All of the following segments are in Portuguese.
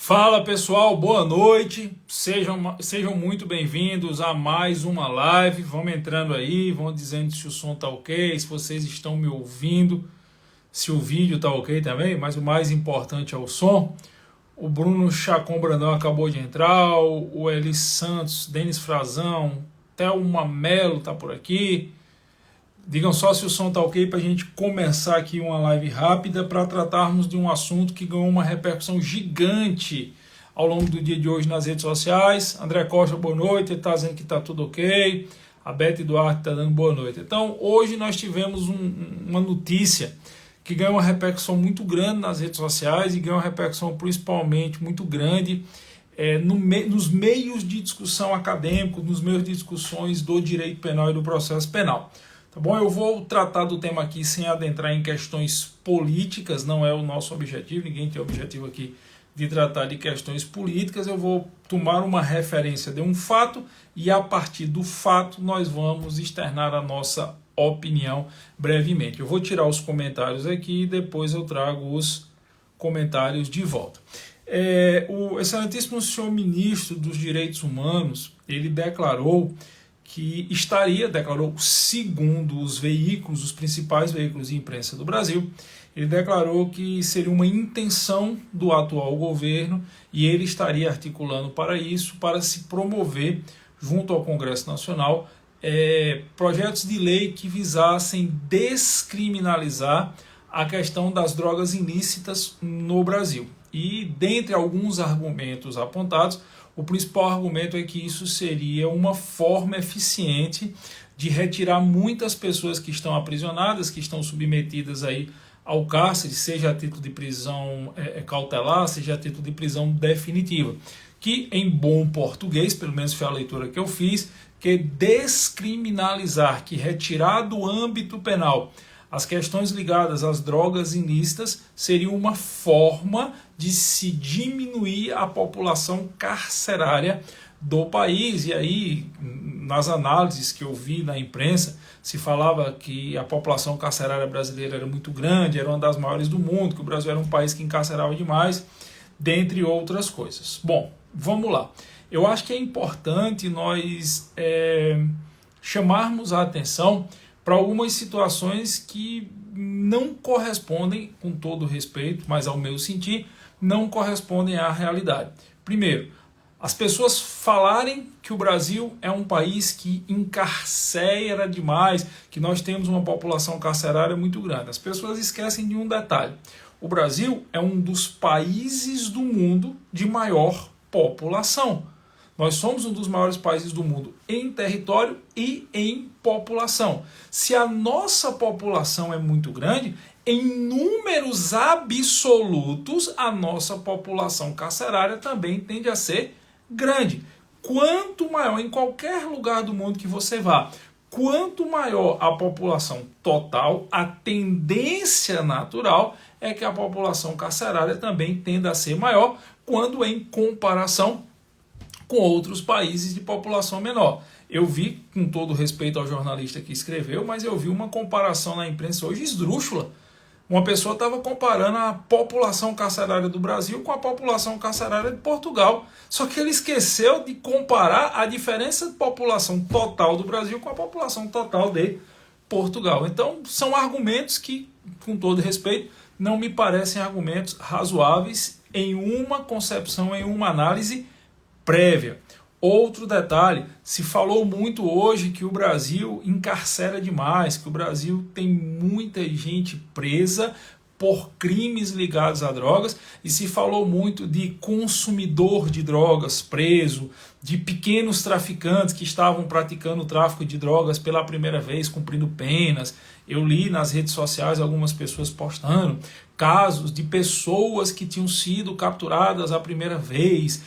Fala pessoal, boa noite, sejam muito bem-vindos a mais uma live. Vamos entrando aí, vão dizendo se o som tá ok, se vocês estão me ouvindo, se o vídeo tá ok também, mas o mais importante é o som. O Bruno Chacon Brandão acabou de entrar, o Elis Santos, Denis Frazão, Thelma Melo tá por aqui. Digam só se o som tá ok para a gente começar aqui uma live rápida para tratarmos de um assunto que ganhou uma repercussão gigante ao longo do dia de hoje nas redes sociais. André Costa, boa noite, ele está dizendo que está tudo ok. A Beth Duarte está dando boa noite. Então, hoje nós tivemos uma notícia que ganhou uma repercussão muito grande nas redes sociais e ganhou uma repercussão principalmente muito grande nos meios de discussão acadêmicos, nos meios de discussões do direito penal e do processo penal. Tá bom? Eu vou tratar do tema aqui sem adentrar em questões políticas, não é o nosso objetivo, ninguém tem o objetivo aqui de tratar de questões políticas. Eu vou tomar uma referência de um fato e a partir do fato nós vamos externar a nossa opinião brevemente. Eu vou tirar os comentários aqui e depois eu trago os comentários de volta. O excelentíssimo senhor ministro dos Direitos Humanos, ele declarou, segundo os veículos, os principais veículos de imprensa do Brasil, ele declarou que seria uma intenção do atual governo e ele estaria articulando para isso, para se promover junto ao Congresso Nacional projetos de lei que visassem descriminalizar a questão das drogas ilícitas no Brasil. E dentre alguns argumentos apontados, o principal argumento é que isso seria uma forma eficiente de retirar muitas pessoas que estão aprisionadas, que estão submetidas aí ao cárcere, seja a título de prisão cautelar, seja a título de prisão definitiva. Que em bom português, pelo menos foi a leitura que eu fiz, que descriminalizar, que retirar do âmbito penal as questões ligadas às drogas ilícitas seria uma forma de se diminuir a população carcerária do país. E aí, nas análises que eu vi na imprensa, se falava que a população carcerária brasileira era muito grande, era uma das maiores do mundo, que o Brasil era um país que encarcerava demais, dentre outras coisas. Bom, vamos lá. Eu acho que é importante nós chamarmos a atenção para algumas situações que não correspondem, com todo respeito, mas ao meu sentir, não correspondem à realidade. Primeiro, as pessoas falarem que o Brasil é um país que encarcera demais, que nós temos uma população carcerária muito grande. As pessoas esquecem de um detalhe. O Brasil é um dos países do mundo de maior população. Nós somos um dos maiores países do mundo em território e em população. Se a nossa população é muito grande, em números absolutos, a nossa população carcerária também tende a ser grande. Quanto maior, em qualquer lugar do mundo que você vá, quanto maior a população total, a tendência natural é que a população carcerária também tenda a ser maior quando em comparação com outros países de população menor. Eu vi, com todo respeito ao jornalista que escreveu, mas eu vi uma comparação na imprensa hoje esdrúxula. Uma pessoa estava comparando a população carcerária do Brasil com a população carcerária de Portugal. Só que ele esqueceu de comparar a diferença de população total do Brasil com a população total de Portugal. Então, são argumentos que, com todo respeito, não me parecem argumentos razoáveis em uma concepção, em uma análise prévia. Outro detalhe, se falou muito hoje que o Brasil encarcera demais, que o Brasil tem muita gente presa por crimes ligados a drogas, e se falou muito de consumidor de drogas preso, de pequenos traficantes que estavam praticando o tráfico de drogas pela primeira vez, cumprindo penas. Eu li nas redes sociais algumas pessoas postando casos de pessoas que tinham sido capturadas a primeira vez,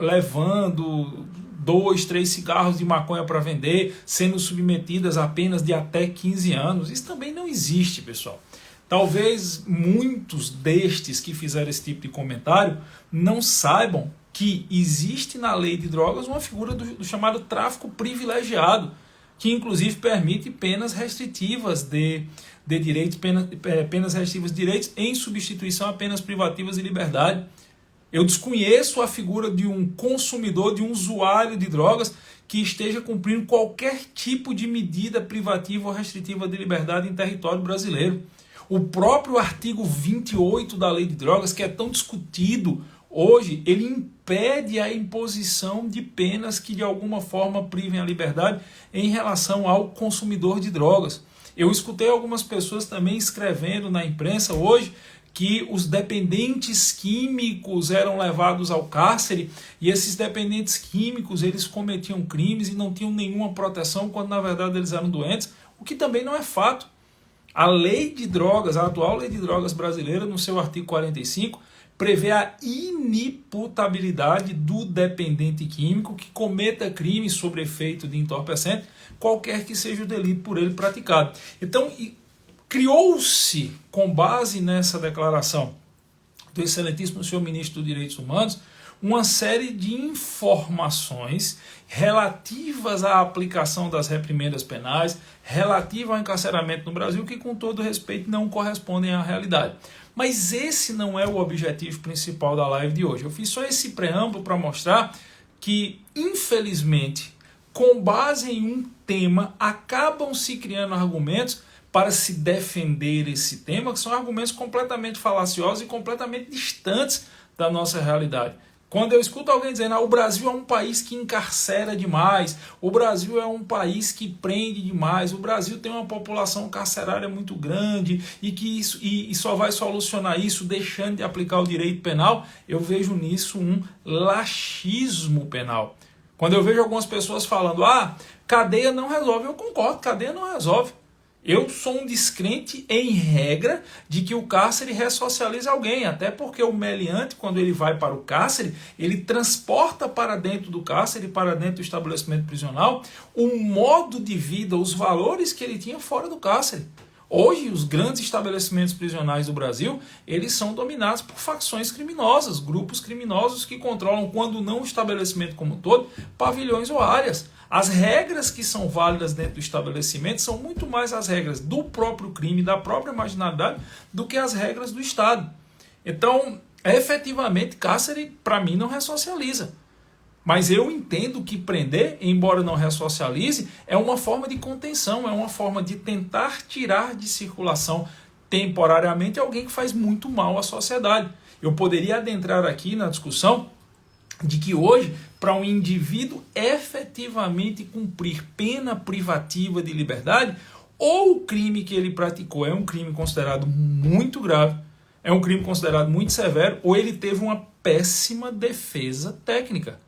levando 2, 3 cigarros de maconha para vender, sendo submetidas a penas de até 15 anos. Isso também não existe, pessoal. Talvez muitos destes que fizeram esse tipo de comentário não saibam que existe na lei de drogas uma figura do chamado tráfico privilegiado, que inclusive permite penas restritivas de direitos, penas restritivas de direitos em substituição a penas privativas de liberdade. Eu desconheço a figura de um consumidor, de um usuário de drogas que esteja cumprindo qualquer tipo de medida privativa ou restritiva de liberdade em território brasileiro. O próprio artigo 28 da Lei de Drogas, que é tão discutido hoje, ele impede a imposição de penas que de alguma forma privem a liberdade em relação ao consumidor de drogas. Eu escutei algumas pessoas também escrevendo na imprensa hoje que os dependentes químicos eram levados ao cárcere e esses dependentes químicos eles cometiam crimes e não tinham nenhuma proteção quando na verdade eles eram doentes, o que também não é fato. A lei de drogas, a atual lei de drogas brasileira, no seu artigo 45, prevê a inimputabilidade do dependente químico que cometa crime sob efeito de entorpecente, qualquer que seja o delito por ele praticado. Então, criou-se, com base nessa declaração do excelentíssimo senhor ministro dos Direitos Humanos, uma série de informações relativas à aplicação das reprimendas penais, relativa ao encarceramento no Brasil, que com todo respeito não correspondem à realidade. Mas esse não é o objetivo principal da live de hoje. Eu fiz só esse preâmbulo para mostrar que, infelizmente, com base em um tema, acabam se criando argumentos para se defender esse tema, que são argumentos completamente falaciosos e completamente distantes da nossa realidade. Quando eu escuto alguém dizendo o Brasil é um país que encarcera demais, o Brasil é um país que prende demais, o Brasil tem uma população carcerária muito grande e que isso e só vai solucionar isso deixando de aplicar o direito penal, eu vejo nisso um laxismo penal. Quando eu vejo algumas pessoas falando, cadeia não resolve, eu concordo, cadeia não resolve. Eu sou um descrente, em regra, de que o cárcere ressocializa alguém, até porque o meliante, quando ele vai para o cárcere, ele transporta para dentro do cárcere, para dentro do estabelecimento prisional, o modo de vida, os valores que ele tinha fora do cárcere. Hoje, os grandes estabelecimentos prisionais do Brasil, eles são dominados por facções criminosas, grupos criminosos que controlam, quando não o estabelecimento como um todo, pavilhões ou áreas. As regras que são válidas dentro do estabelecimento são muito mais as regras do próprio crime, da própria marginalidade, do que as regras do Estado. Então, efetivamente, cárcere, para mim, não ressocializa. Mas eu entendo que prender, embora não ressocialize, é uma forma de contenção, é uma forma de tentar tirar de circulação temporariamente alguém que faz muito mal à sociedade. Eu poderia adentrar aqui na discussão de que hoje, para um indivíduo efetivamente cumprir pena privativa de liberdade, ou o crime que ele praticou é um crime considerado muito grave, é um crime considerado muito severo, ou ele teve uma péssima defesa técnica.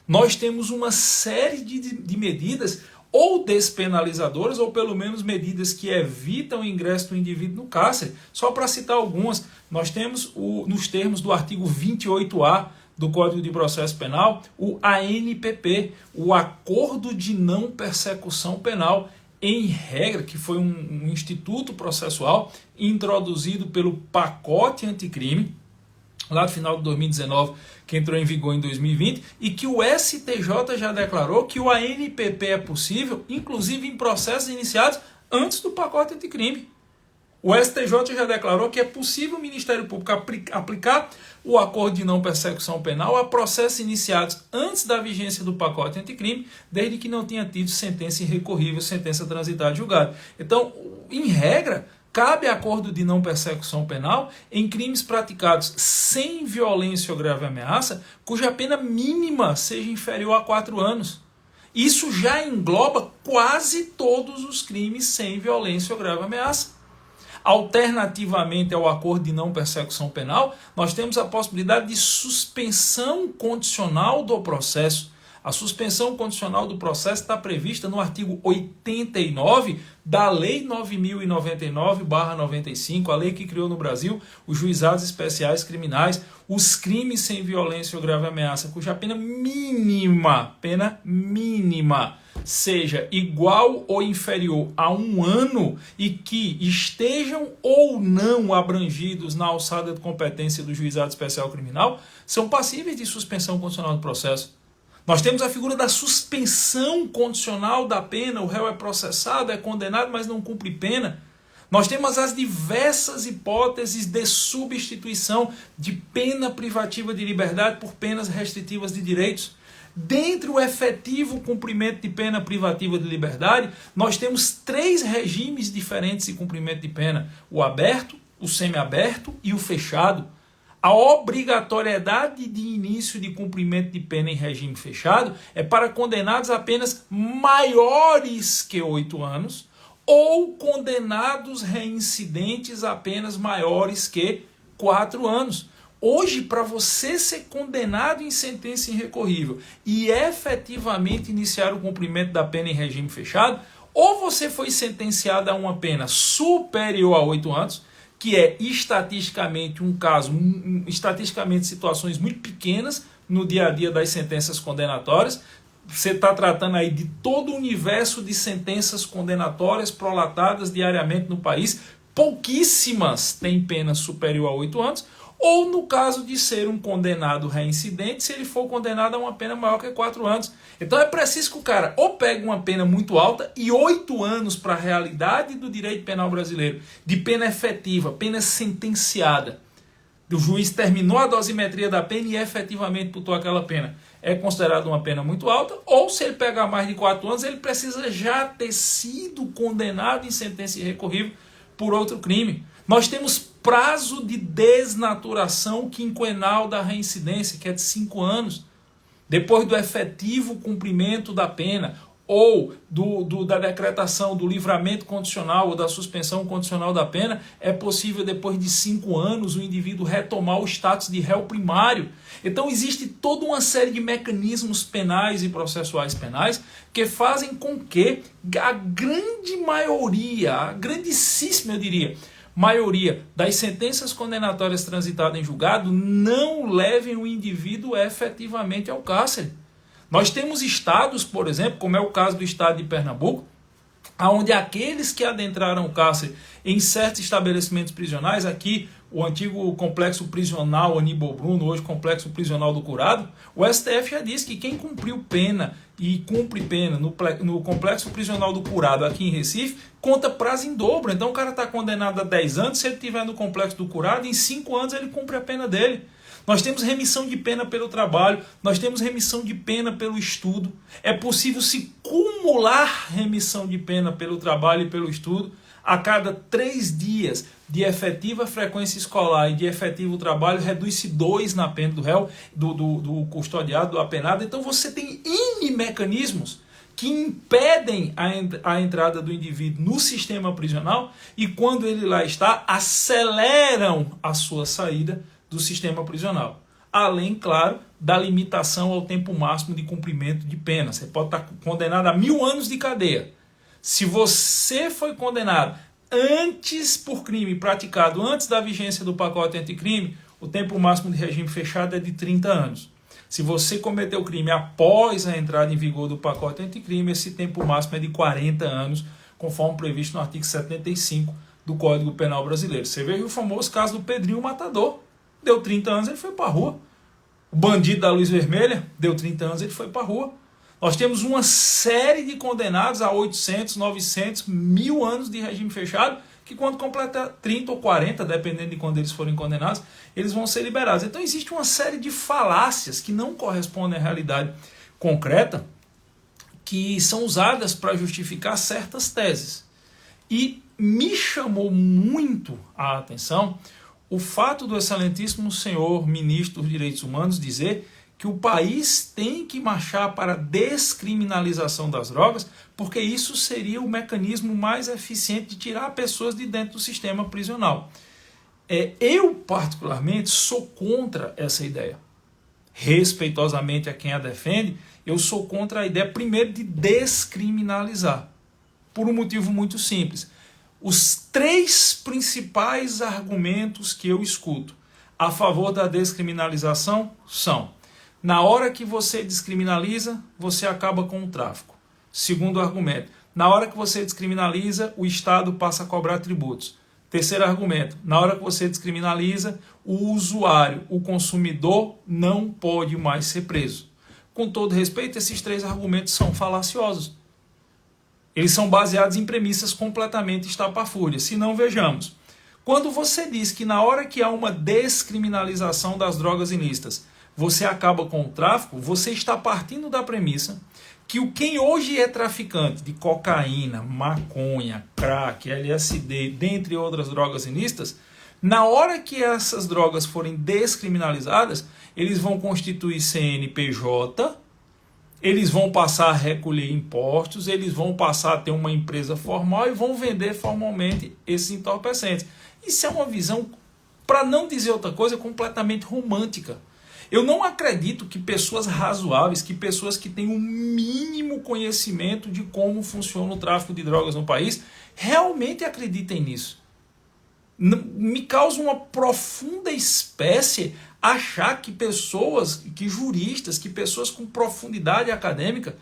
Nós temos uma série de medidas ou despenalizadoras, ou pelo menos medidas que evitam o ingresso do indivíduo no cárcere. Só para citar algumas, nós temos, nos termos do artigo 28A do Código de Processo Penal, o ANPP, o Acordo de Não Persecução Penal, em regra, que foi um instituto processual introduzido pelo pacote anticrime, lá no final de 2019, que entrou em vigor em 2020, e que o STJ já declarou que o ANPP é possível, inclusive em processos iniciados antes do pacote anticrime. O STJ já declarou que é possível o Ministério Público aplicar o acordo de não persecução penal a processos iniciados antes da vigência do pacote anticrime, desde que não tenha tido sentença irrecorrível, sentença transitada e julgada. Então, em regra, cabe acordo de não persecução penal em crimes praticados sem violência ou grave ameaça, cuja pena mínima seja inferior a 4 anos. Isso já engloba quase todos os crimes sem violência ou grave ameaça. Alternativamente ao acordo de não persecução penal, nós temos a possibilidade de suspensão condicional do processo. A suspensão condicional do processo está prevista no artigo 89 da Lei 9.099/95, a lei que criou no Brasil os juizados especiais criminais, os crimes sem violência ou grave ameaça, cuja pena mínima, seja igual ou inferior a 1 ano e que estejam ou não abrangidos na alçada de competência do juizado especial criminal, são passíveis de suspensão condicional do processo. Nós temos a figura da suspensão condicional da pena, o réu é processado, é condenado, mas não cumpre pena. Nós temos as diversas hipóteses de substituição de pena privativa de liberdade por penas restritivas de direitos. Dentre o efetivo cumprimento de pena privativa de liberdade, nós temos 3 regimes diferentes de cumprimento de pena: o aberto, o semiaberto e o fechado. A obrigatoriedade de início de cumprimento de pena em regime fechado é para condenados apenas maiores que 8 anos ou condenados reincidentes apenas maiores que 4 anos. Hoje, para você ser condenado em sentença irrecorrível e efetivamente iniciar o cumprimento da pena em regime fechado, ou você foi sentenciado a uma pena superior a 8 anos, que é estatisticamente um caso, estatisticamente situações muito pequenas no dia a dia das sentenças condenatórias. Você está tratando aí de todo o universo de sentenças condenatórias prolatadas diariamente no país, pouquíssimas têm pena superior a 8 anos, ou no caso de ser um condenado reincidente, se ele for condenado a uma pena maior que 4 anos. Então é preciso que o cara ou pegue uma pena muito alta, e 8 anos para a realidade do direito penal brasileiro, de pena efetiva, pena sentenciada. O juiz terminou a dosimetria da pena e efetivamente putou aquela pena. É considerado uma pena muito alta, ou se ele pegar mais de 4 anos, ele precisa já ter sido condenado em sentença irrecorrível por outro crime. Nós temos prazo de desnaturação quinquenal da reincidência, que é de 5 anos, depois do efetivo cumprimento da pena, ou da decretação do livramento condicional ou da suspensão condicional da pena. É possível, depois de 5 anos, o indivíduo retomar o status de réu primário. Então existe toda uma série de mecanismos penais e processuais penais que fazem com que a grande maioria, a grandíssima, eu diria, maioria das sentenças condenatórias transitadas em julgado não levem o indivíduo efetivamente ao cárcere. Nós temos estados, por exemplo, como é o caso do estado de Pernambuco, onde aqueles que adentraram o cárcere em certos estabelecimentos prisionais, aqui o antigo complexo prisional Aníbal Bruno, hoje complexo prisional do Curado, o STF já disse que quem cumpriu pena e cumpre pena no complexo prisional do Curado aqui em Recife, conta prazo em dobro. Então o cara está condenado a 10 anos, se ele estiver no complexo do Curado, em 5 anos ele cumpre a pena dele. Nós temos remissão de pena pelo trabalho, nós temos remissão de pena pelo estudo. É possível se cumular remissão de pena pelo trabalho e pelo estudo. A cada 3 dias de efetiva frequência escolar e de efetivo trabalho, reduz-se 2 na pena do réu, do custodiado, do apenado. Então você tem N mecanismos que impedem a entrada do indivíduo no sistema prisional e, quando ele lá está, aceleram a sua saída do sistema prisional. Além, claro, da limitação ao tempo máximo de cumprimento de pena. Você pode estar condenado a 1000 anos de cadeia. Se você foi condenado antes por crime praticado antes da vigência do pacote anticrime, o tempo máximo de regime fechado é de 30 anos. Se você cometeu o crime após a entrada em vigor do pacote anticrime, esse tempo máximo é de 40 anos, conforme previsto no artigo 75 do Código Penal Brasileiro. Você veja o famoso caso do Pedrinho Matador. Deu 30 anos, ele foi para a rua. O bandido da luz vermelha, deu 30 anos, ele foi para a rua. Nós temos uma série de condenados a 800, 900, 1000 anos de regime fechado, que quando completar 30 ou 40, dependendo de quando eles forem condenados, eles vão ser liberados. Então existe uma série de falácias que não correspondem à realidade concreta, que são usadas para justificar certas teses. E me chamou muito a atenção o fato do excelentíssimo senhor ministro dos Direitos Humanos dizer que o país tem que marchar para a descriminalização das drogas, porque isso seria o mecanismo mais eficiente de tirar pessoas de dentro do sistema prisional. Eu, particularmente, sou contra essa ideia. Respeitosamente a quem a defende, eu sou contra a ideia, primeiro, de descriminalizar. Por um motivo muito simples. Os 3 principais argumentos que eu escuto a favor da descriminalização são: na hora que você descriminaliza, você acaba com o tráfico. Segundo argumento, na hora que você descriminaliza, o Estado passa a cobrar tributos. Terceiro argumento, na hora que você descriminaliza, o usuário, o consumidor, não pode mais ser preso. Com todo respeito, esses 3 argumentos são falaciosos. Eles são baseados em premissas completamente estapafúrdias. Se não, vejamos. Quando você diz que na hora que há uma descriminalização das drogas ilícitas, você acaba com o tráfico, você está partindo da premissa que quem hoje é traficante de cocaína, maconha, crack, LSD, dentre outras drogas ilícitas, na hora que essas drogas forem descriminalizadas, eles vão constituir CNPJ, eles vão passar a recolher impostos, eles vão passar a ter uma empresa formal e vão vender formalmente esses entorpecentes. Isso é uma visão, para não dizer outra coisa, completamente romântica. Eu não acredito que pessoas razoáveis, que pessoas que têm um mínimo conhecimento de como funciona o tráfico de drogas no país, realmente acreditem nisso. Me causa uma profunda espécie achar que pessoas, que juristas, que pessoas com profundidade acadêmica,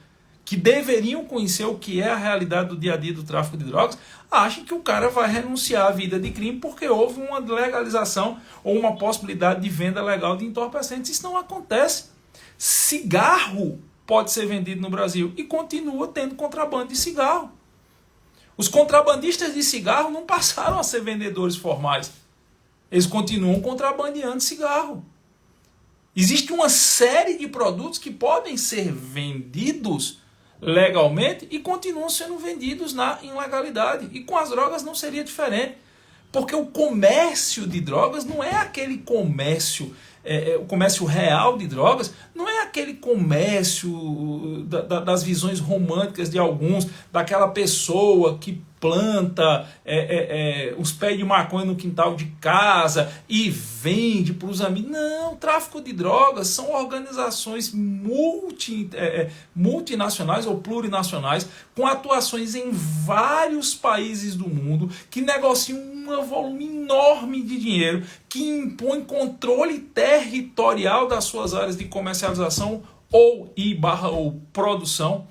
que deveriam conhecer o que é a realidade do dia a dia do tráfico de drogas, achem que o cara vai renunciar à vida de crime porque houve uma legalização ou uma possibilidade de venda legal de entorpecentes. Isso não acontece. Cigarro pode ser vendido no Brasil e continua tendo contrabando de cigarro. Os contrabandistas de cigarro não passaram a ser vendedores formais. Eles continuam contrabandeando cigarro. Existe uma série de produtos que podem ser vendidos legalmente e continuam sendo vendidos na ilegalidade. E com as drogas não seria diferente. Porque o comércio de drogas não é aquele comércio, o comércio real de drogas, não é aquele comércio das visões românticas de alguns, daquela pessoa que planta os pés de maconha no quintal de casa e vende para os amigos. Não, o tráfico de drogas são organizações multinacionais ou plurinacionais com atuações em vários países do mundo que negociam um volume enorme de dinheiro, que impõe controle territorial das suas áreas de comercialização ou produção,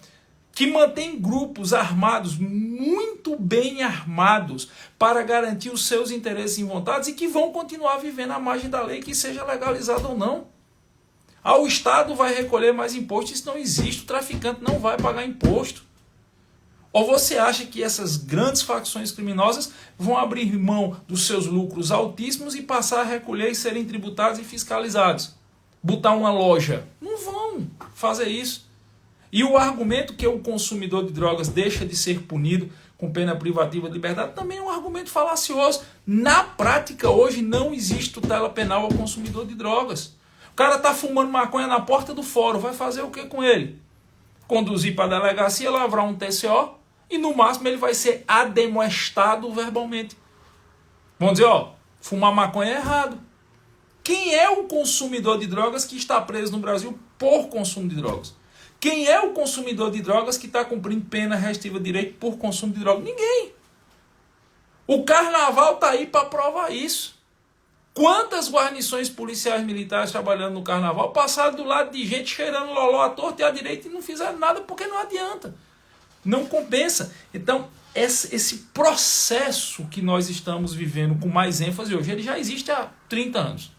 que mantém grupos armados, muito bem armados, para garantir os seus interesses e vontades e que vão continuar vivendo à margem da lei, que seja legalizado ou não. O Estado vai recolher mais imposto, isso não existe, o traficante não vai pagar imposto. Ou você acha que essas grandes facções criminosas vão abrir mão dos seus lucros altíssimos e passar a recolher e serem tributados e fiscalizados? Botar uma loja? Não vão fazer isso. E o argumento que o consumidor de drogas deixa de ser punido com pena privativa de liberdade também é um argumento falacioso. Na prática, hoje, não existe tutela penal ao consumidor de drogas. O cara está fumando maconha na porta do fórum, vai fazer o que com ele? Conduzir para a delegacia, lavrar um TCO e, no máximo, ele vai ser ademoestado verbalmente. Vão dizer, fumar maconha é errado. Quem é o consumidor de drogas que está preso no Brasil por consumo de drogas? Quem é o consumidor de drogas que está cumprindo pena restritiva de direito por consumo de drogas? Ninguém. O carnaval está aí para provar isso. Quantas guarnições policiais militares trabalhando no carnaval passaram do lado de gente cheirando loló à torta e à direita e não fizeram nada porque não adianta. Não compensa. Então, esse processo que nós estamos vivendo com mais ênfase hoje, ele já existe há 30 anos.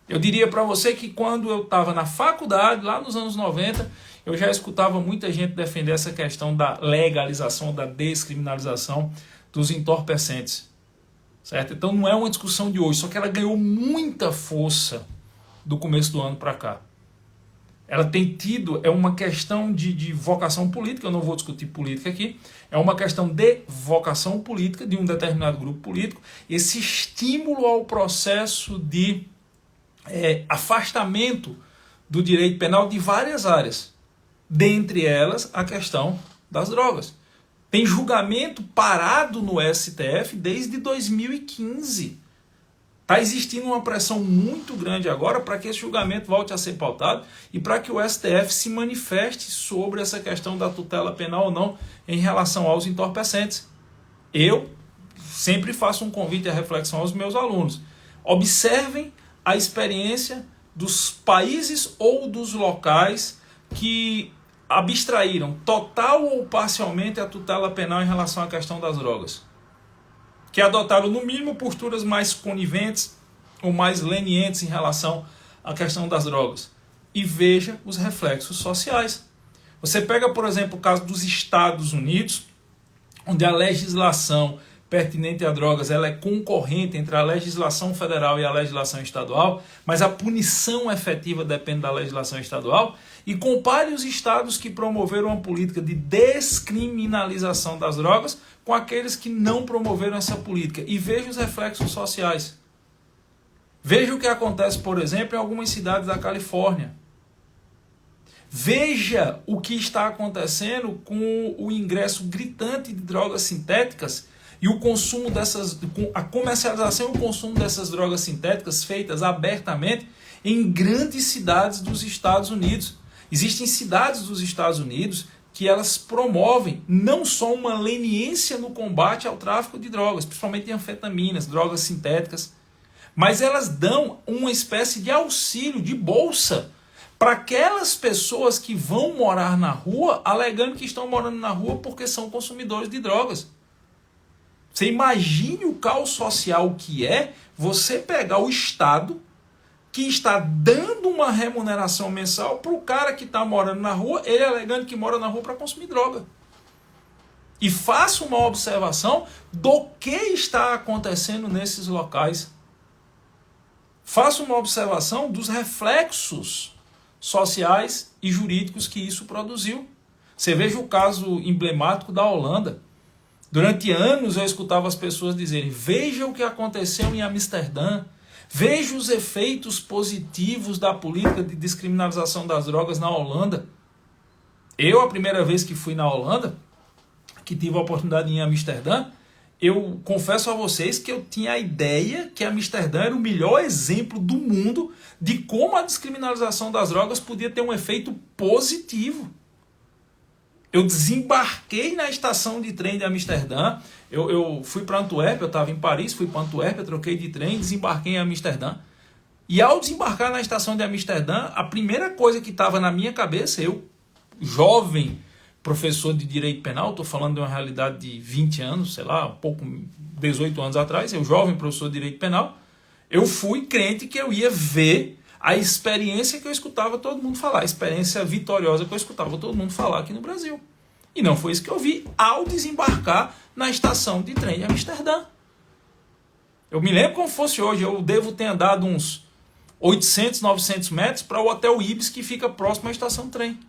Eu diria para você que quando eu estava na faculdade, lá nos anos 90, eu já escutava muita gente defender essa questão da legalização, da descriminalização dos entorpecentes. Certo? Então não é uma discussão de hoje, só que ela ganhou muita força do começo do ano para cá. Ela tem tido, é uma questão de vocação política, eu não vou discutir política aqui, é uma questão de vocação política de um determinado grupo político, esse estímulo ao processo de afastamento do direito penal de várias áreas, dentre elas a questão das drogas. Tem julgamento parado no STF desde 2015. Está existindo uma pressão muito grande agora para que esse julgamento volte a ser pautado e para que o STF se manifeste sobre essa questão da tutela penal ou não em relação aos entorpecentes. Eu sempre faço um convite à reflexão aos meus alunos. Observem a experiência dos países ou dos locais que abstraíram total ou parcialmente a tutela penal em relação à questão das drogas. Que adotaram, no mínimo, posturas mais coniventes ou mais lenientes em relação à questão das drogas. E veja os reflexos sociais. Você pega, por exemplo, o caso dos Estados Unidos, onde a legislação pertinente a drogas ela é concorrente entre a legislação federal e a legislação estadual, mas a punição efetiva depende da legislação estadual, e compare os estados que promoveram uma política de descriminalização das drogas com aqueles que não promoveram essa política, e veja os reflexos sociais. Veja o que acontece, por exemplo, em algumas cidades da Califórnia. Veja o que está acontecendo com o ingresso gritante de drogas sintéticas e o consumo a comercialização e o consumo dessas drogas sintéticas feitas abertamente em grandes cidades dos Estados Unidos. Existem cidades dos Estados Unidos que elas promovem não só uma leniência no combate ao tráfico de drogas, principalmente de anfetaminas, drogas sintéticas, mas elas dão uma espécie de auxílio, de bolsa, para aquelas pessoas que vão morar na rua, alegando que estão morando na rua porque são consumidores de drogas. Você imagine o caos social que é você pegar o Estado que está dando uma remuneração mensal para o cara que está morando na rua, ele alegando que mora na rua para consumir droga. E faça uma observação do que está acontecendo nesses locais. Faça uma observação dos reflexos sociais e jurídicos que isso produziu. Você veja o caso emblemático da Holanda. Durante anos eu escutava as pessoas dizerem: veja o que aconteceu em Amsterdã, veja os efeitos positivos da política de descriminalização das drogas na Holanda. Eu, a primeira vez que fui na Holanda, que tive a oportunidade em Amsterdã, eu confesso a vocês que eu tinha a ideia que Amsterdã era o melhor exemplo do mundo de como a descriminalização das drogas podia ter um efeito positivo. Eu desembarquei na estação de trem de Amsterdã, eu fui para Antuérpia, eu estava em Paris, fui para Antuérpia, troquei de trem, desembarquei em Amsterdã. E ao desembarcar na estação de Amsterdã, a primeira coisa que estava na minha cabeça, eu, jovem professor de direito penal, estou falando de uma realidade de 20 anos, sei lá, um pouco, 18 anos atrás, eu jovem professor de direito penal, eu fui crente que eu ia ver a experiência que eu escutava todo mundo falar, a experiência vitoriosa que eu escutava todo mundo falar aqui no Brasil. E não foi isso que eu vi ao desembarcar na estação de trem de Amsterdã. Eu me lembro como fosse hoje, eu devo ter andado uns 800, 900 metros para o Hotel Ibis, que fica próximo à estação de trem.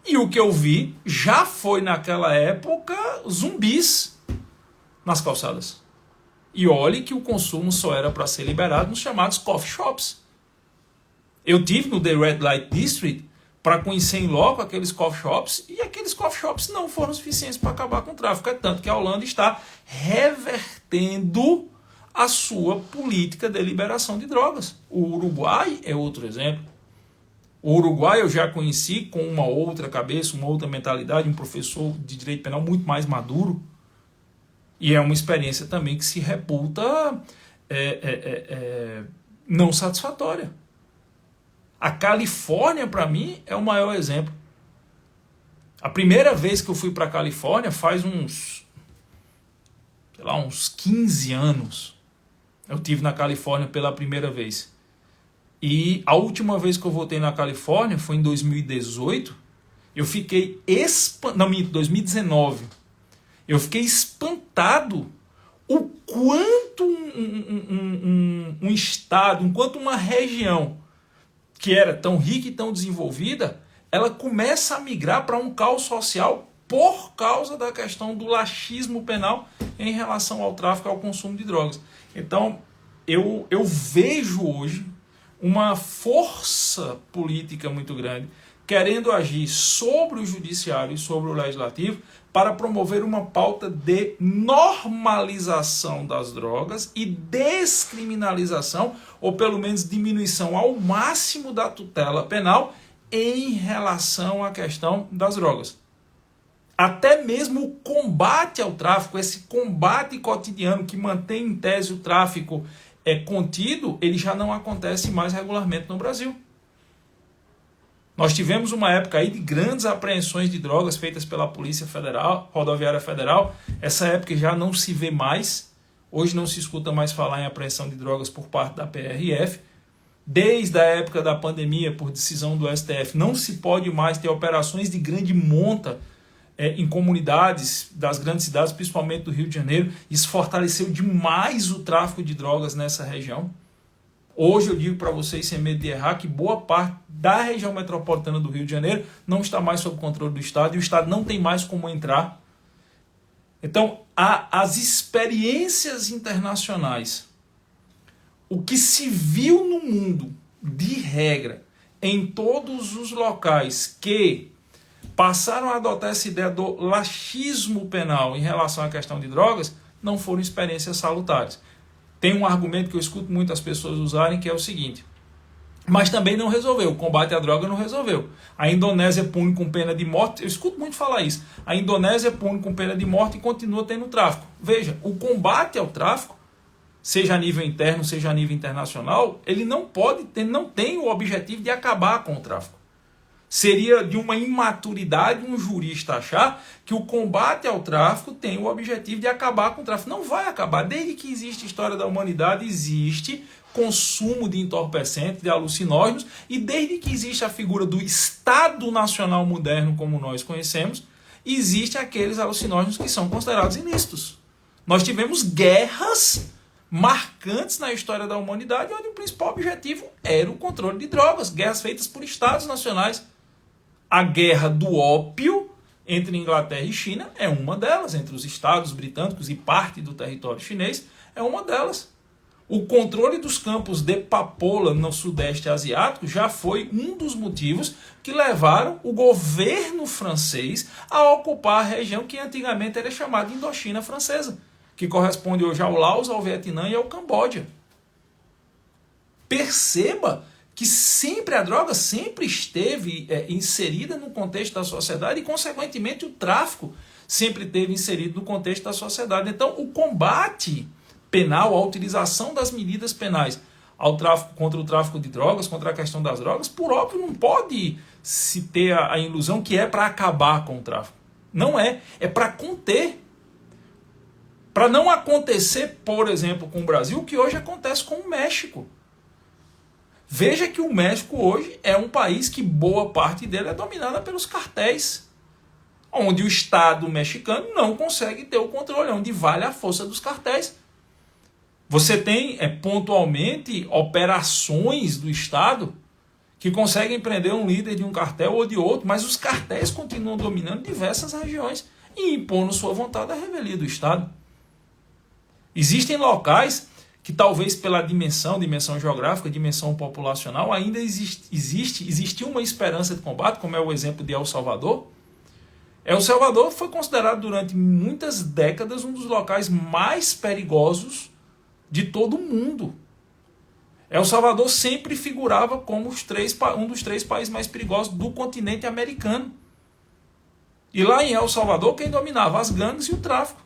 E o que eu vi já foi naquela época zumbis nas calçadas. E olhe que o consumo só era para ser liberado nos chamados coffee shops. Eu tive no The Red Light District para conhecer em loco aqueles coffee shops, e aqueles coffee shops não foram suficientes para acabar com o tráfico. É tanto que a Holanda está revertendo a sua política de liberação de drogas. O Uruguai é outro exemplo. O Uruguai eu já conheci com uma outra cabeça, uma outra mentalidade, um professor de direito penal muito mais maduro. E é uma experiência também que se reputa não satisfatória. A Califórnia, para mim, é o maior exemplo. A primeira vez que eu fui para a Califórnia faz uns 15 anos. Eu estive na Califórnia pela primeira vez. E a última vez que eu voltei na Califórnia foi em 2018. Eu fiquei 2019. Eu fiquei espantado o quanto um estado, enquanto uma região que era tão rica e tão desenvolvida, ela começa a migrar para um caos social por causa da questão do laxismo penal em relação ao tráfico e ao consumo de drogas. Então, eu vejo hoje uma força política muito grande querendo agir sobre o judiciário e sobre o legislativo para promover uma pauta de normalização das drogas e descriminalização, ou pelo menos diminuição ao máximo da tutela penal em relação à questão das drogas. Até mesmo o combate ao tráfico, esse combate cotidiano que mantém em tese o tráfico contido, ele já não acontece mais regularmente no Brasil. Nós tivemos uma época aí de grandes apreensões de drogas feitas pela Polícia Federal, Rodoviária Federal. Essa época já não se vê mais. Hoje não se escuta mais falar em apreensão de drogas por parte da PRF. Desde a época da pandemia, por decisão do STF, não se pode mais ter operações de grande monta em comunidades das grandes cidades, principalmente do Rio de Janeiro. Isso fortaleceu demais o tráfico de drogas nessa região. Hoje eu digo para vocês, sem medo de errar, que boa parte da região metropolitana do Rio de Janeiro não está mais sob controle do Estado e o Estado não tem mais como entrar. Então, as experiências internacionais, o que se viu no mundo, de regra, em todos os locais que passaram a adotar essa ideia do laxismo penal em relação à questão de drogas, não foram experiências salutares. Tem um argumento que eu escuto muitas pessoas usarem, que é o seguinte: mas também não resolveu, o combate à droga não resolveu. A Indonésia pune com pena de morte, eu escuto muito falar isso, a Indonésia pune com pena de morte e continua tendo tráfico. Veja, o combate ao tráfico, seja a nível interno, seja a nível internacional, ele não tem o objetivo de acabar com o tráfico. Seria de uma imaturidade um jurista achar que o combate ao tráfico tem o objetivo de acabar com o tráfico. Não vai acabar. Desde que existe história da humanidade, existe consumo de entorpecentes, de alucinógenos, e desde que existe a figura do Estado Nacional moderno, como nós conhecemos, existem aqueles alucinógenos que são considerados ilícitos. Nós tivemos guerras marcantes na história da humanidade, onde o principal objetivo era o controle de drogas, guerras feitas por Estados nacionais. A guerra do ópio entre Inglaterra e China é uma delas, entre os Estados britânicos e parte do território chinês é uma delas. O controle dos campos de papoula no sudeste asiático já foi um dos motivos que levaram o governo francês a ocupar a região que antigamente era chamada de Indochina Francesa, que corresponde hoje ao Laos, ao Vietnã e ao Camboja. Perceba que a droga sempre esteve inserida no contexto da sociedade e, consequentemente, o tráfico sempre esteve inserido no contexto da sociedade. Então, o combate penal, a utilização das medidas penais ao tráfico, contra o tráfico de drogas, contra a questão das drogas, por óbvio, não pode se ter a ilusão que é para acabar com o tráfico. Não é. É para conter. Para não acontecer, por exemplo, com o Brasil, o que hoje acontece com o México. Veja que o México hoje é um país que boa parte dele é dominada pelos cartéis, onde o Estado mexicano não consegue ter o controle, onde vale a força dos cartéis. Você tem pontualmente operações do Estado que conseguem prender um líder de um cartel ou de outro, mas os cartéis continuam dominando diversas regiões e impondo sua vontade à revelia do Estado. Existem locais que talvez pela dimensão geográfica, dimensão populacional, ainda existe uma esperança de combate, como é o exemplo de El Salvador. El Salvador foi considerado durante muitas décadas um dos locais mais perigosos de todo o mundo. El Salvador sempre figurava como um dos 3 países mais perigosos do continente americano. E lá em El Salvador, quem dominava? As gangues e o tráfico.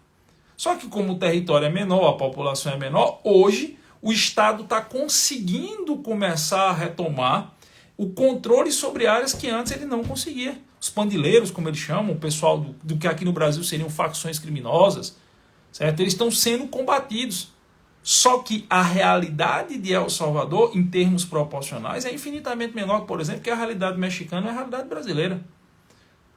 Só que como o território é menor, a população é menor, hoje o Estado está conseguindo começar a retomar o controle sobre áreas que antes ele não conseguia. Os pandilheiros, como eles chamam, o pessoal do que aqui no Brasil seriam facções criminosas, certo? Eles estão sendo combatidos. Só que a realidade de El Salvador, em termos proporcionais, é infinitamente menor, por exemplo, que a realidade mexicana e a realidade brasileira.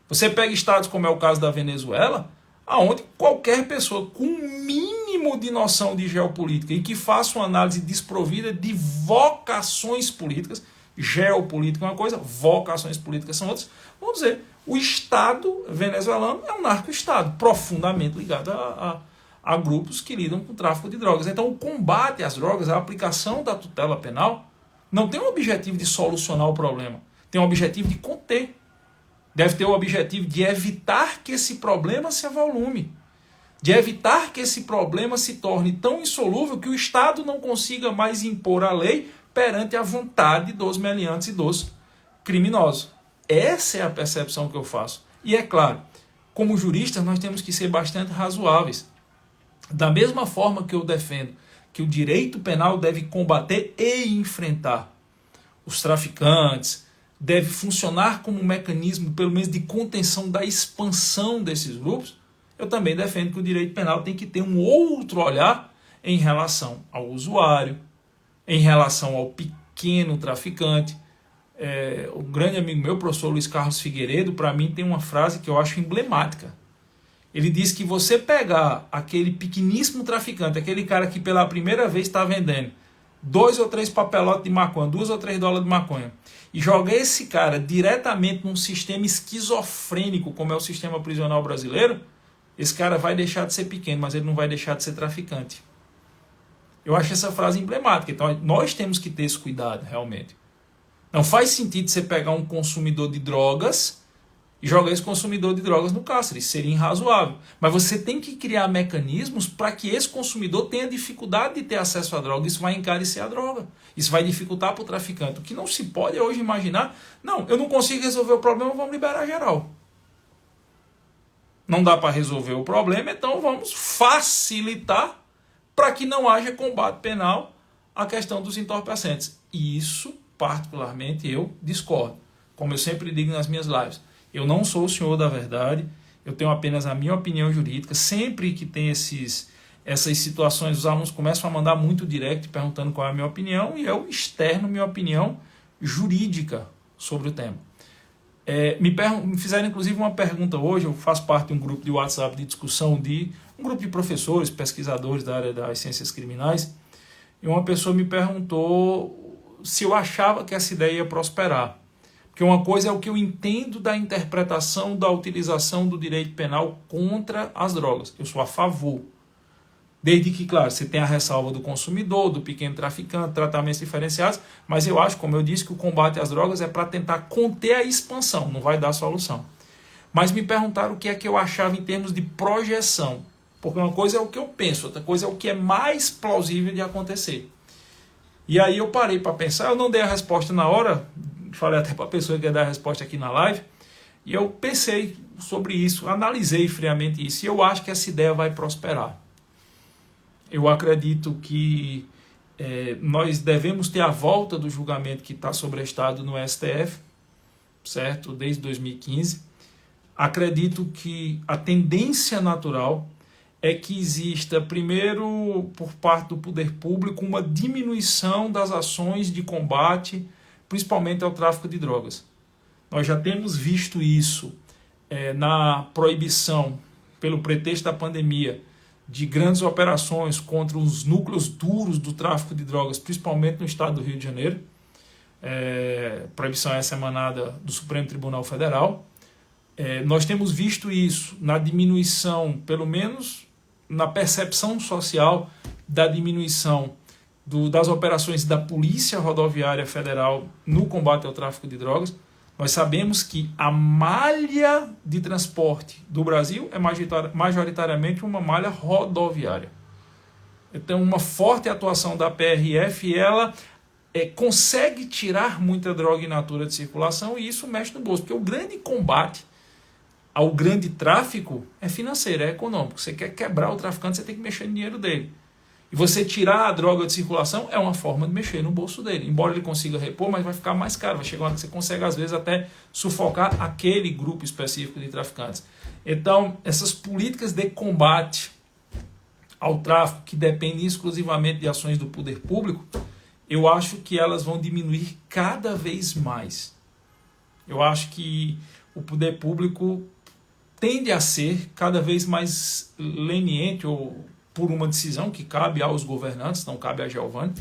Você pega estados como é o caso da Venezuela, aonde qualquer pessoa com um mínimo de noção de geopolítica e que faça uma análise desprovida de vocações políticas, geopolítica é uma coisa, vocações políticas são outras, vamos dizer, o Estado venezuelano é um narco-estado, profundamente ligado a grupos que lidam com o tráfico de drogas. Então, o combate às drogas, a aplicação da tutela penal, não tem o objetivo de solucionar o problema, tem o objetivo de conter. Deve ter o objetivo de evitar que esse problema se avolume, de evitar que esse problema se torne tão insolúvel que o Estado não consiga mais impor a lei perante a vontade dos meliantes e dos criminosos. Essa é a percepção que eu faço. E é claro, como juristas, nós temos que ser bastante razoáveis. Da mesma forma que eu defendo que o direito penal deve combater e enfrentar os traficantes, deve funcionar como um mecanismo, pelo menos, de contenção da expansão desses grupos, eu também defendo que o direito penal tem que ter um outro olhar em relação ao usuário, em relação ao pequeno traficante. Um grande amigo meu, o professor Luiz Carlos Figueiredo, para mim tem uma frase que eu acho emblemática. Ele diz que você pegar aquele pequeníssimo traficante, aquele cara que pela primeira vez está vendendo 2 ou 3 papelotes de maconha, 2 ou 3 dólares de maconha, e jogar esse cara diretamente num sistema esquizofrênico como é o sistema prisional brasileiro, esse cara vai deixar de ser pequeno, mas ele não vai deixar de ser traficante. Eu acho essa frase emblemática. Então nós temos que ter esse cuidado, realmente. Não faz sentido você pegar um consumidor de drogas e jogar esse consumidor de drogas no cárcere. Isso seria irrazoável. Mas você tem que criar mecanismos para que esse consumidor tenha dificuldade de ter acesso à droga. Isso vai encarecer a droga. Isso vai dificultar para o traficante. O que não se pode é hoje imaginar, não, eu não consigo resolver o problema, vamos liberar geral. Não dá para resolver o problema, então vamos facilitar para que não haja combate penal à questão dos entorpecentes. E isso, particularmente, eu discordo. Como eu sempre digo nas minhas lives, eu não sou o senhor da verdade, eu tenho apenas a minha opinião jurídica. Sempre que tem essas situações, os alunos começam a mandar muito direct perguntando qual é a minha opinião e eu externo minha opinião jurídica sobre o tema. Me fizeram inclusive uma pergunta hoje. Eu faço parte de um grupo de WhatsApp de discussão um grupo de professores, pesquisadores da área das ciências criminais, e uma pessoa me perguntou se eu achava que essa ideia ia prosperar. Porque uma coisa é o que eu entendo da interpretação da utilização do direito penal contra as drogas. Eu sou a favor. Desde que, claro, você tem a ressalva do consumidor, do pequeno traficante, tratamentos diferenciados, mas eu acho, como eu disse, que o combate às drogas é para tentar conter a expansão, não vai dar solução. Mas me perguntaram o que é que eu achava em termos de projeção, porque uma coisa é o que eu penso, outra coisa é o que é mais plausível de acontecer. E aí eu parei para pensar, eu não dei a resposta na hora, falei até para a pessoa que ia dar a resposta aqui na live, e eu pensei sobre isso, analisei friamente isso, e eu acho que essa ideia vai prosperar. Eu acredito que nós devemos ter a volta do julgamento que está sobrestado no STF, certo? Desde 2015. Acredito que a tendência natural é que exista, primeiro, por parte do poder público, uma diminuição das ações de combate, principalmente ao tráfico de drogas. Nós já temos visto isso na proibição, pelo pretexto da pandemia, de grandes operações contra os núcleos duros do tráfico de drogas, principalmente no estado do Rio de Janeiro. Proibição essa emanada do Supremo Tribunal Federal. Nós temos visto isso na diminuição, pelo menos na percepção social da diminuição das operações da Polícia Rodoviária Federal no combate ao tráfico de drogas. Nós sabemos que a malha de transporte do Brasil é majoritariamente uma malha rodoviária. Então, uma forte atuação da PRF, ela consegue tirar muita droga in natura de circulação, e isso mexe no bolso, porque o grande combate ao grande tráfico é financeiro, é econômico. Você quer quebrar o traficante, você tem que mexer no dinheiro dele. E você tirar a droga de circulação é uma forma de mexer no bolso dele. Embora ele consiga repor, mas vai ficar mais caro. Vai chegar uma hora que você consegue, às vezes, até sufocar aquele grupo específico de traficantes. Então, essas políticas de combate ao tráfico, que dependem exclusivamente de ações do poder público, eu acho que elas vão diminuir cada vez mais. Eu acho que o poder público tende a ser cada vez mais leniente, ou por uma decisão que cabe aos governantes, não cabe a Geovani,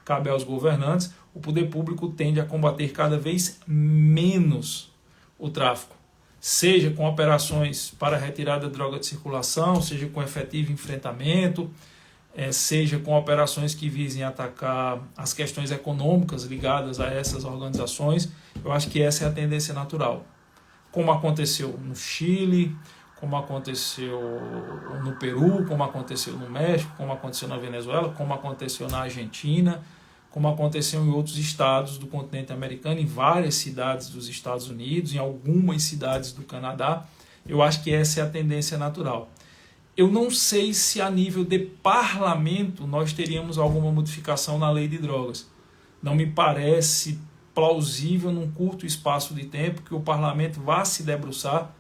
cabe aos governantes. O poder público tende a combater cada vez menos o tráfico, seja com operações para retirada de droga de circulação, seja com efetivo enfrentamento, seja com operações que visem atacar as questões econômicas ligadas a essas organizações. Eu acho que essa é a tendência natural. Como aconteceu no Chile, como aconteceu no Peru, como aconteceu no México, como aconteceu na Venezuela, como aconteceu na Argentina, como aconteceu em outros estados do continente americano, em várias cidades dos Estados Unidos, em algumas cidades do Canadá. Eu acho que essa é a tendência natural. Eu não sei se a nível de parlamento nós teríamos alguma modificação na lei de drogas. Não me parece plausível, num curto espaço de tempo, que o parlamento vá se debruçar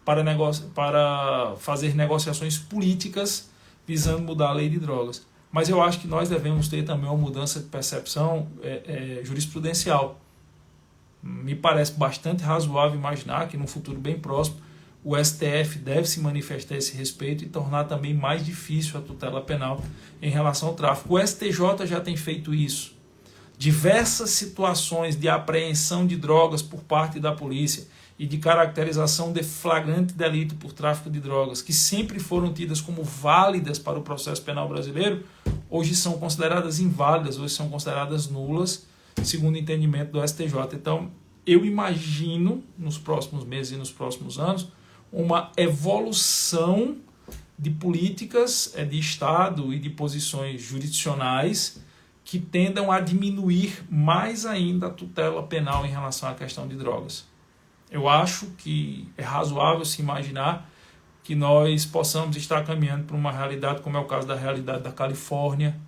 para fazer negociações políticas visando mudar a lei de drogas. mas eu acho que nós devemos ter também uma mudança de percepção jurisprudencial. Me parece bastante razoável imaginar que, num futuro bem próximo, o STF deve se manifestar a esse respeito e tornar também mais difícil a tutela penal em relação ao tráfico. O STJ já tem feito isso. Diversas situações de apreensão de drogas por parte da polícia e de caracterização de flagrante delito por tráfico de drogas, que sempre foram tidas como válidas para o processo penal brasileiro, hoje são consideradas inválidas, hoje são consideradas nulas, segundo o entendimento do STJ. Então, eu imagino, nos próximos meses e nos próximos anos, uma evolução de políticas de Estado e de posições jurisdicionais que tendam a diminuir mais ainda a tutela penal em relação à questão de drogas. Eu acho que é razoável se imaginar que nós possamos estar caminhando para uma realidade, como é o caso da realidade da Califórnia,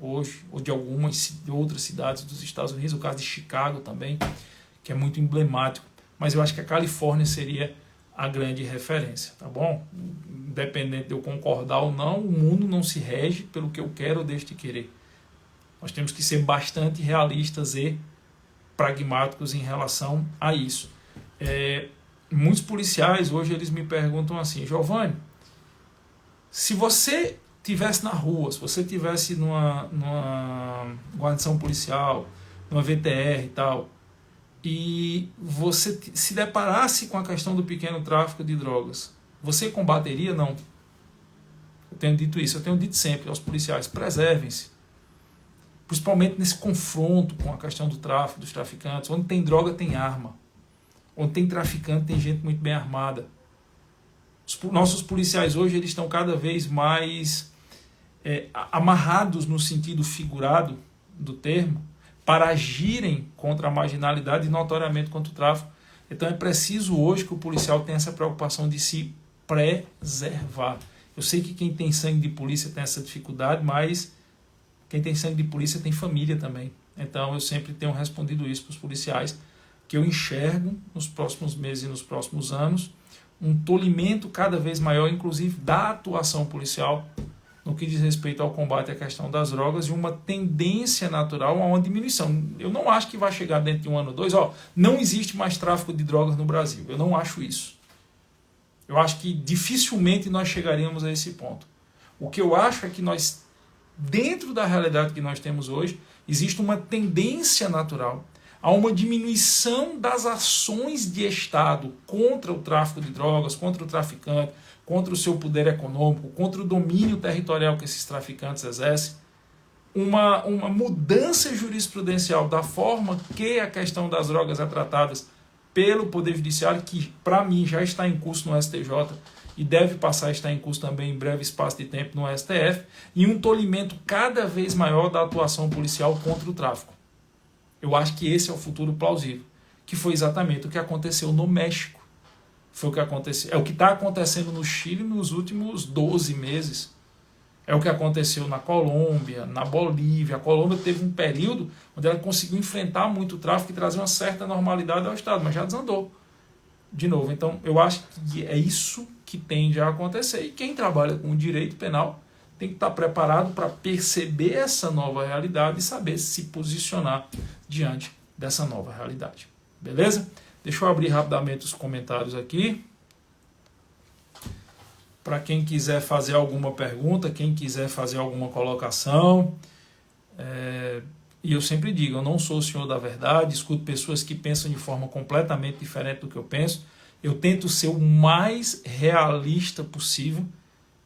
hoje, ou de algumas outras cidades dos Estados Unidos, o caso de Chicago também, que é muito emblemático. Mas eu acho que a Califórnia seria a grande referência, tá bom? Independente de eu concordar ou não, o mundo não se rege pelo que eu quero ou deixo de querer. Nós temos que ser bastante realistas e pragmáticos em relação a isso. Muitos policiais hoje eles me perguntam assim: Giovanni, se você estivesse na rua, se você estivesse numa guarnição policial, numa VTR e tal, e você se deparasse com a questão do pequeno tráfico de drogas, você combateria? Não. Eu tenho dito isso, eu tenho dito sempre aos policiais: preservem-se. Principalmente nesse confronto com a questão do tráfico, dos traficantes. Onde tem droga, tem arma. Onde tem traficante, tem gente muito bem armada. Os nossos policiais hoje eles estão cada vez mais amarrados no sentido figurado do termo para agirem contra a marginalidade e notoriamente contra o tráfico. Então é preciso hoje que o policial tenha essa preocupação de se preservar. Eu sei que quem tem sangue de polícia tem essa dificuldade, mas quem tem sangue de polícia tem família também. Então eu sempre tenho respondido isso para os policiais, que eu enxergo nos próximos meses e nos próximos anos um tolimento cada vez maior, inclusive da atuação policial, no que diz respeito ao combate à questão das drogas, e uma tendência natural a uma diminuição. Eu não acho que vai chegar dentro de um ano ou dois, não existe mais tráfico de drogas no Brasil. Eu não acho isso. Eu acho que dificilmente nós chegaríamos a esse ponto. O que eu acho é que nós, dentro da realidade que nós temos hoje, existe uma tendência natural a uma diminuição das ações de Estado contra o tráfico de drogas, contra o traficante, contra o seu poder econômico, contra o domínio territorial que esses traficantes exercem, uma mudança jurisprudencial da forma que a questão das drogas é tratada pelo Poder Judiciário, que para mim já está em curso no STJ e deve passar a estar em curso também em breve espaço de tempo no STF, e um tolimento cada vez maior da atuação policial contra o tráfico. Eu acho que esse é o futuro plausível, que foi exatamente o que aconteceu no México. Foi o que aconteceu, é o que está acontecendo no Chile nos últimos 12 meses. É o que aconteceu na Colômbia, na Bolívia. A Colômbia teve um período onde ela conseguiu enfrentar muito o tráfico e trazer uma certa normalidade ao Estado, mas já desandou de novo. Então, eu acho que é isso que tende a acontecer. E quem trabalha com o direito penal tem que estar preparado para perceber essa nova realidade e saber se posicionar diante dessa nova realidade. Beleza? Deixa eu abrir rapidamente os comentários aqui. Para quem quiser fazer alguma pergunta, quem quiser fazer alguma colocação. E eu sempre digo, eu não sou o senhor da verdade, escuto pessoas que pensam de forma completamente diferente do que eu penso. Eu tento ser o mais realista possível.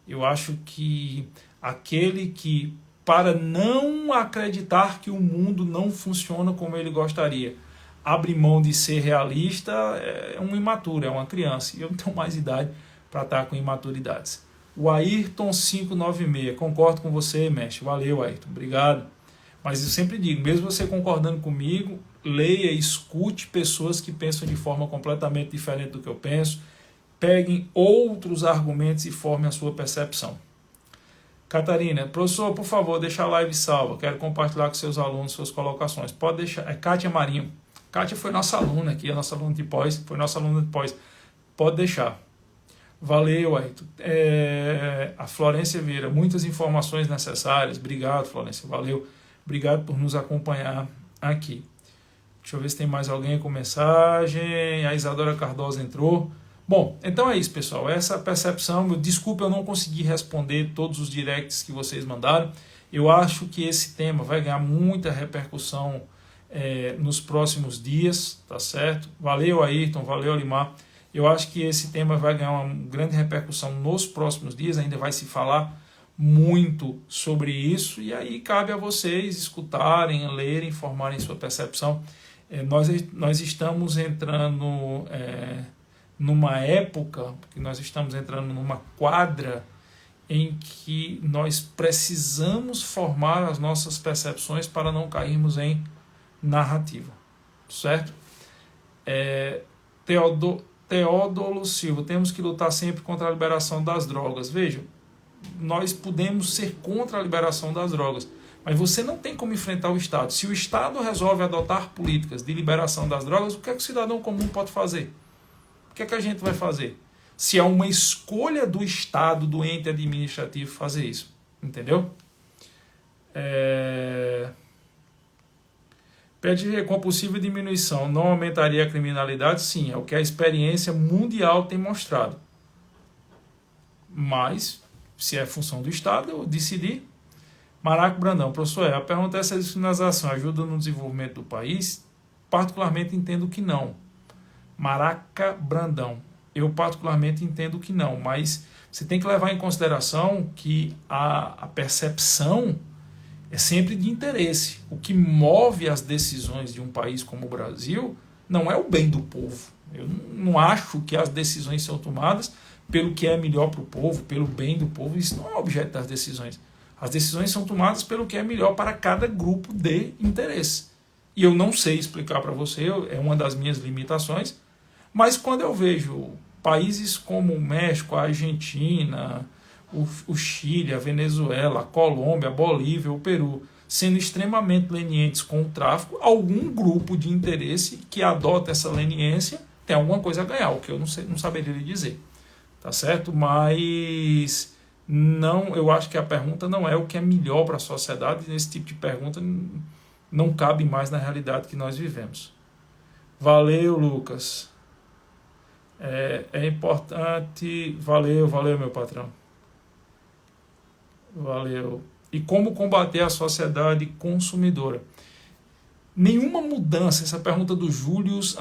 Eu acho que aquele que, para não acreditar que o mundo não funciona como ele gostaria, abre mão de ser realista, é um imaturo, é uma criança. E eu não tenho mais idade para estar com imaturidades. O Ayrton 596, concordo com você, mestre. Valeu, Ayrton, obrigado. Mas eu sempre digo, mesmo você concordando comigo, leia e escute pessoas que pensam de forma completamente diferente do que eu penso. Peguem outros argumentos e formem a sua percepção. Catarina, professor, por favor, deixa a live salva. Quero compartilhar com seus alunos suas colocações. Pode deixar. É Kátia Marinho. Kátia foi nossa aluna aqui, a nossa aluna de pós. Foi nossa aluna de pós. Pode deixar. Valeu, Ayrton. A Florência Vieira, muitas informações necessárias. Obrigado, Florência. Valeu. Obrigado por nos acompanhar aqui. Deixa eu ver se tem mais alguém com mensagem. A Isadora Cardoso entrou. Bom, então é isso, pessoal. Essa percepção, desculpa, eu não consegui responder todos os directs que vocês mandaram. Eu acho que esse tema vai ganhar muita repercussão nos próximos dias, tá certo? Valeu, Ayrton, valeu, Alimar. Eu acho que esse tema vai ganhar uma grande repercussão nos próximos dias, ainda vai se falar muito sobre isso, e aí cabe a vocês escutarem, lerem, formarem sua percepção. Nós estamos entrando numa época, que nós estamos entrando numa quadra em que nós precisamos formar as nossas percepções para não cairmos em narrativa, certo? Teódolo Silva, temos que lutar sempre contra a liberação das drogas. Veja, nós podemos ser contra a liberação das drogas, mas você não tem como enfrentar o Estado. Se o Estado resolve adotar políticas de liberação das drogas, o que é que o cidadão comum pode fazer? O que é que a gente vai fazer? Se é uma escolha do Estado, do ente administrativo fazer isso, entendeu? Pede com a possível diminuição, não aumentaria a criminalidade? Sim, é o que a experiência mundial tem mostrado. Mas, se é função do Estado, eu decidi. Maraco Brandão, professor, a pergunta é se a descriminalização ajuda no desenvolvimento do país? Particularmente entendo que não. Maraca Brandão, eu particularmente entendo que não, mas você tem que levar em consideração que a percepção é sempre de interesse. O que move as decisões de um país como o Brasil não é o bem do povo. Eu não acho que as decisões são tomadas pelo que é melhor para o povo, pelo bem do povo. Isso não é objeto das decisões. As decisões são tomadas pelo que é melhor para cada grupo de interesse. E eu não sei explicar para você, é uma das minhas limitações, mas quando eu vejo países como o México, a Argentina, o Chile, a Venezuela, a Colômbia, a Bolívia, o Peru, sendo extremamente lenientes com o tráfico, algum grupo de interesse que adota essa leniência tem alguma coisa a ganhar, o que eu não saberia lhe dizer. Tá certo? Mas não, eu acho que a pergunta não é o que é melhor para a sociedade, esse tipo de pergunta não cabe mais na realidade que nós vivemos. Valeu, Lucas. É importante. Valeu, meu patrão. Valeu. E como combater a sociedade consumidora? Nenhuma mudança, essa pergunta do Julius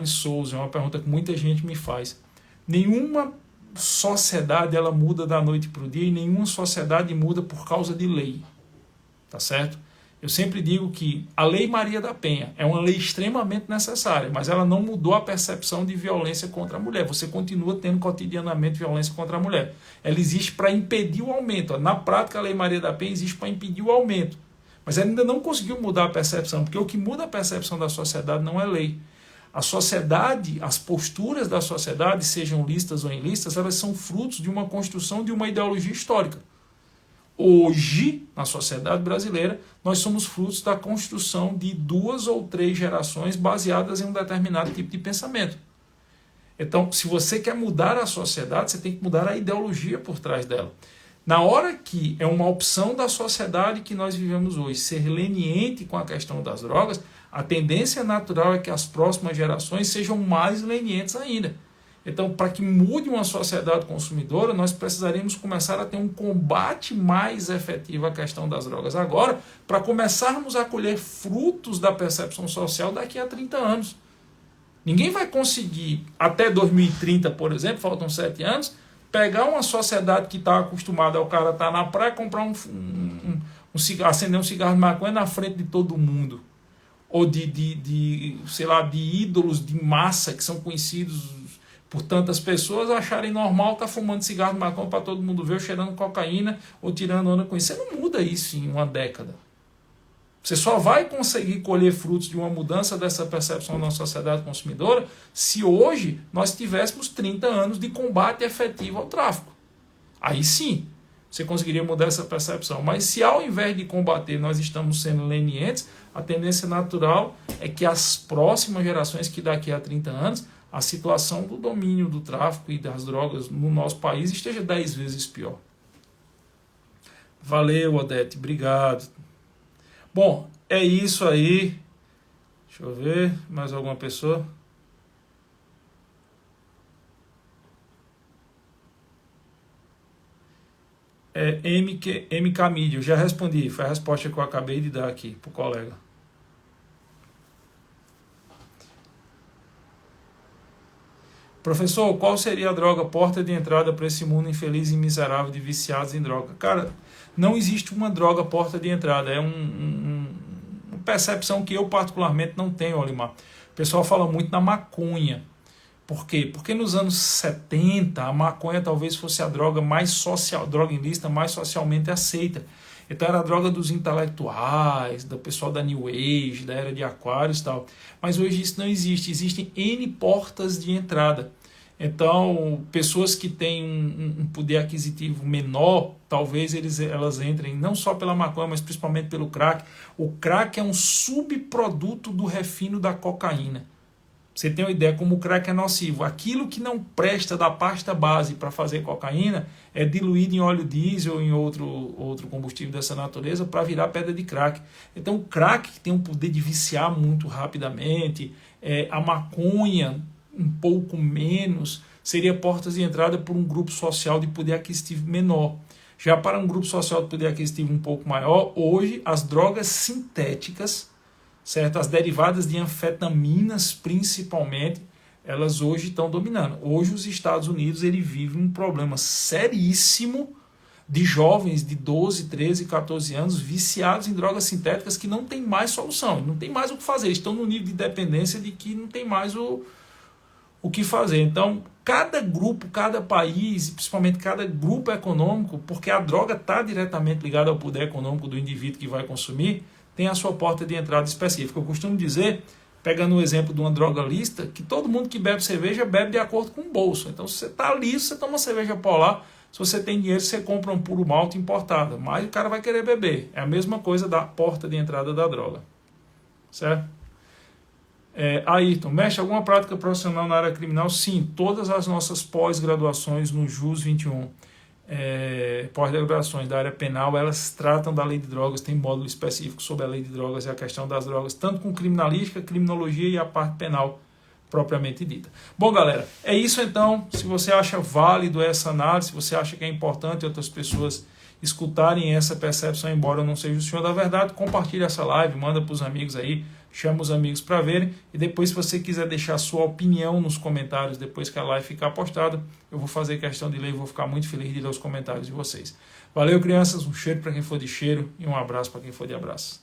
_Souza é uma pergunta que muita gente me faz. Nenhuma sociedade ela muda da noite para o dia e nenhuma sociedade muda por causa de lei. Tá certo? Eu sempre digo que a Lei Maria da Penha é uma lei extremamente necessária, mas ela não mudou a percepção de violência contra a mulher. Você continua tendo cotidianamente violência contra a mulher. Ela existe para impedir o aumento. Na prática, a Lei Maria da Penha existe para impedir o aumento. Mas ela ainda não conseguiu mudar a percepção, porque o que muda a percepção da sociedade não é lei. A sociedade, as posturas da sociedade, sejam lícitas ou ilícitas, elas são frutos de uma construção de uma ideologia histórica. Hoje, na sociedade brasileira, nós somos frutos da construção de 2 ou 3 gerações baseadas em um determinado tipo de pensamento. Então, se você quer mudar a sociedade, você tem que mudar a ideologia por trás dela. Na hora que é uma opção da sociedade que nós vivemos hoje, ser leniente com a questão das drogas, a tendência natural é que as próximas gerações sejam mais lenientes ainda. Então, para que mude uma sociedade consumidora, nós precisaremos começar a ter um combate mais efetivo à questão das drogas agora, para começarmos a colher frutos da percepção social daqui a 30 anos. Ninguém vai conseguir, até 2030, por exemplo, faltam 7 anos, pegar uma sociedade que está acostumada ao cara estar na praia, comprar um cigarro, acender um cigarro de maconha na frente de todo mundo. Ou sei lá, de ídolos de massa que são conhecidos por tantas pessoas, acharem normal estar fumando cigarro de maconha para todo mundo ver, ou cheirando cocaína, ou tirando onda com isso. Você não muda isso em uma década. Você só vai conseguir colher frutos de uma mudança dessa percepção na sociedade consumidora se hoje nós tivéssemos 30 anos de combate efetivo ao tráfico. Aí sim, você conseguiria mudar essa percepção. Mas se ao invés de combater nós estamos sendo lenientes, a tendência natural é que as próximas gerações, que daqui a 30 anos, a situação do domínio do tráfico e das drogas no nosso país esteja 10 vezes pior. Valeu, Odete, obrigado. Bom, é isso aí. Deixa eu ver, mais alguma pessoa? MK Mídia, eu já respondi, foi a resposta que eu acabei de dar aqui pro colega. Professor, qual seria a droga porta de entrada para esse mundo infeliz e miserável de viciados em droga? Cara, não existe uma droga porta de entrada, é uma percepção que eu particularmente não tenho, Olimar. O pessoal fala muito na maconha. Por quê? Porque nos anos 70 a maconha talvez fosse a droga mais social, droga ilícita mais socialmente aceita. Então era a droga dos intelectuais, do pessoal da New Age, da Era de Aquários e tal. Mas hoje isso não existe, existem N portas de entrada. Então, pessoas que têm um poder aquisitivo menor, talvez elas entrem não só pela maconha, mas principalmente pelo crack. O crack é um subproduto do refino da cocaína. Você tem uma ideia como o crack é nocivo. Aquilo que não presta da pasta base para fazer cocaína é diluído em óleo diesel ou em outro combustível dessa natureza para virar pedra de crack. Então o crack tem um poder de viciar muito rapidamente, a maconha um pouco menos, seria portas de entrada por um grupo social de poder aquisitivo menor. Já para um grupo social de poder aquisitivo um pouco maior, hoje as drogas sintéticas, certo? As derivadas de anfetaminas, principalmente, elas hoje estão dominando. Hoje os Estados Unidos ele vive um problema seríssimo de jovens de 12, 13, 14 anos viciados em drogas sintéticas que não tem mais solução, não tem mais o que fazer, estão no nível de dependência de que não tem mais o que fazer. Então, cada grupo, cada país, principalmente cada grupo econômico, porque a droga está diretamente ligada ao poder econômico do indivíduo que vai consumir, tem a sua porta de entrada específica. Eu costumo dizer, pegando o exemplo de uma droga lista, que todo mundo que bebe cerveja bebe de acordo com o bolso. Então, se você está listo, você toma uma cerveja polar. Se você tem dinheiro, você compra um puro malte importado. Mas o cara vai querer beber. É a mesma coisa da porta de entrada da droga. Certo? Ayrton, mestre, alguma prática profissional na área criminal? Sim, todas as nossas pós-graduações no JUS 21. Pós-graduações da área penal, elas tratam da lei de drogas, tem módulo específico sobre a lei de drogas e a questão das drogas, tanto com criminalística, criminologia e a parte penal propriamente dita. Bom, galera, é isso então. Se você acha válido essa análise, se você acha que é importante outras pessoas escutarem essa percepção, embora eu não seja o senhor da verdade, compartilhe essa live, manda para os amigos aí, chama os amigos para verem, e depois, se você quiser deixar sua opinião nos comentários, depois que a live ficar postada, eu vou fazer questão de ler e vou ficar muito feliz de ler os comentários de vocês. Valeu, crianças, um cheiro para quem for de cheiro e um abraço para quem for de abraço.